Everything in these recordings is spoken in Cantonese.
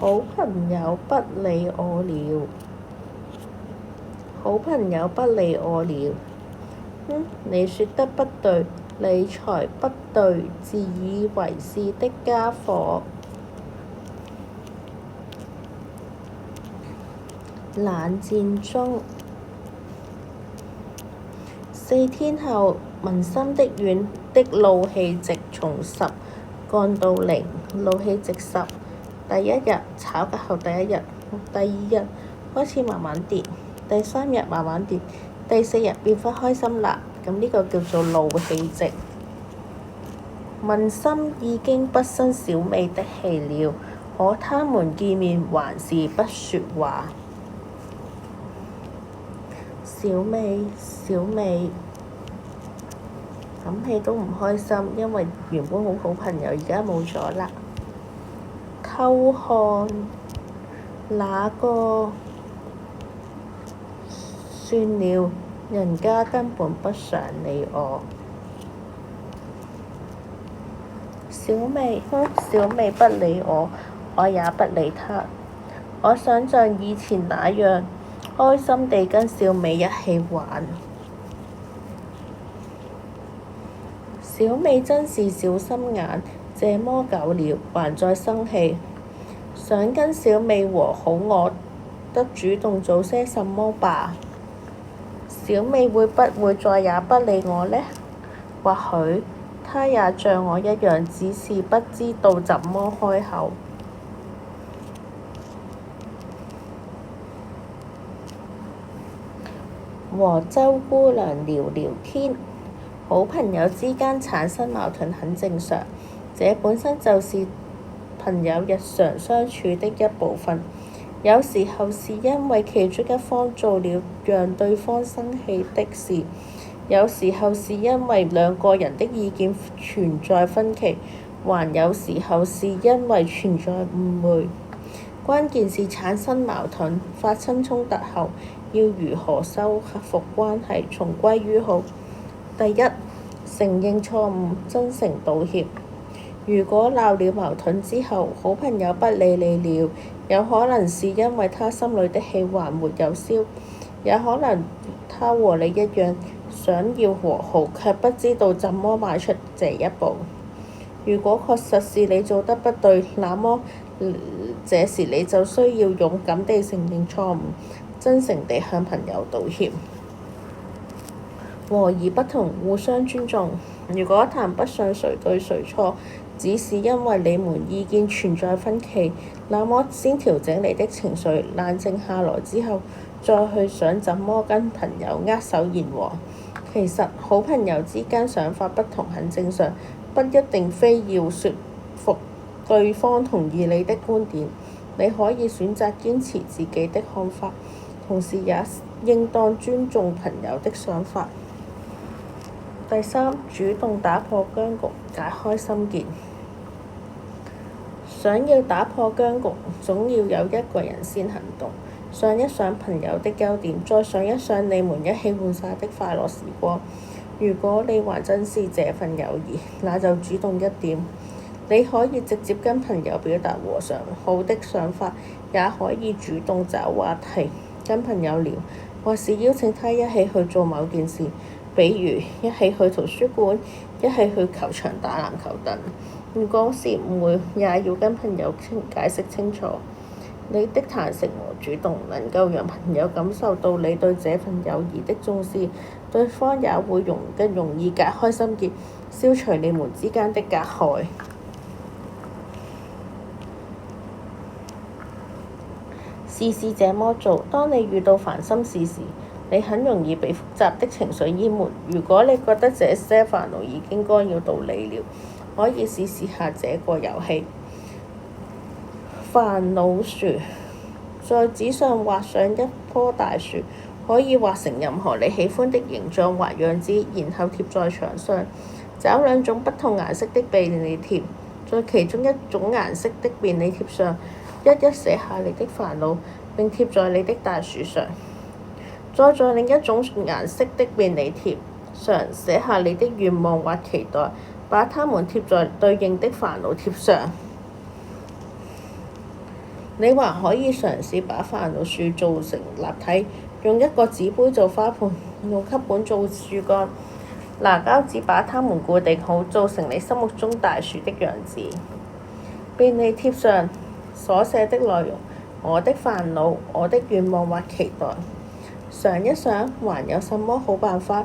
好朋友不理我了，好朋友不理我了。你說得不對，你才不對，自以為是的家伙。冷戰中，4天後，文心的遠的怒氣值從10降到0，怒氣值10。第一日吵架後第一日，第二日開始慢慢跌，第3日慢慢跌，第4日變返開心啦。咁呢個叫做怒氣值。文心已經不生小美的氣了，可他們見面還是不說話。小美，小美，諗起都唔開心，因為原本好朋友，而家冇咗啦。偷看那個？算了，人家根本不想理我。小美，小美不理我，我也不理她。我想像以前那樣開心地跟小美一起玩。小美真是小心眼，這麼久了還在生氣。想跟小美和好，我得主動做些什麼吧。小美會不會再也不理我呢？或許她也像我一樣，只是不知道怎麼開口。和周姑娘聊聊天，好朋友之間產生矛盾很正常，這本身就是朋友日常相處的一部分。有時候是因為其中一方做了讓對方生氣的事，有時候是因為兩個人的意見存在分歧，還有時候是因為存在誤會。關鍵是產生矛盾、發生衝突後，要如何修復關係，重歸於好。第一，承認錯誤，真誠道歉。如果鬧了矛盾之後，好朋友不理你了，有可能是因為他心裏的氣還沒有消，也可能他和你一樣想要和好，卻不知道怎麼邁出這一步。如果確實是你做得不對，那麼這時你就需要勇敢地承認錯誤，真誠地向朋友道歉。和而不同，互相尊重。如果談不上誰對誰錯，只是因為你們意見存在分歧，那麼先調整你的情緒，冷靜下來之後，再去想怎麼跟朋友握手言和。其實好朋友之間想法不同很正常，不一定非要說服對方同意你的觀點。你可以選擇堅持自己的看法，同時也應當尊重朋友的想法。第三，主動打破僵局，解開心結。想要打破僵局，總要有一個人先行動。想一想朋友的優點，再想一想你們一起玩耍的快樂時光。如果你還珍視這份友誼，那就主動一點。你可以直接跟朋友表達和尚好的想法，也可以主動找話題跟朋友聊，或是邀請他一起去做某件事，比如一起去圖書館、一起去球場打籃球等。如果是誤會，也要跟朋友解釋清楚。你的坦誠和主動能夠讓朋友感受到你對這份友誼的重視，對方也會更容易解開心結，消除你們之間的隔閡。試試這麼做。當你遇到煩心事時，你很容易被複雜的情緒淹沒。如果你覺得這些煩惱已經干擾到你了，可以試試下這個遊戲。煩惱樹，在紙上畫上一棵大樹，可以畫成任何你喜歡的形狀或樣子，然後貼在牆上。找2種不同顏色的便利貼，在其中一種顏色的便利貼上一一寫下你的煩惱，並貼在你的大樹上。再在另一種顏色的便利貼上寫下你的願望或期待，把它們貼在對應的煩惱貼上。你還可以嘗試把煩惱樹做成立體，用一個紙杯做花盆，用吸管做樹幹，拿膠紙把它們固定好，做成你心目中大樹的樣子。便利貼上所寫的內容：我的煩惱、我的願望或期待。想一想，還有什麼好辦法？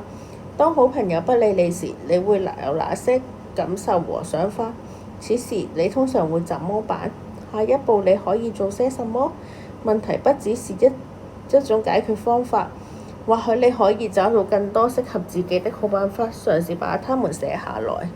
當好朋友不理你時，你會有哪些感受和想法？此時你通常會怎麼辦？下一步你可以做些什麼？問題不只是一種解決方法，或許你可以找到更多適合自己的好辦法，嘗試把它們寫下來。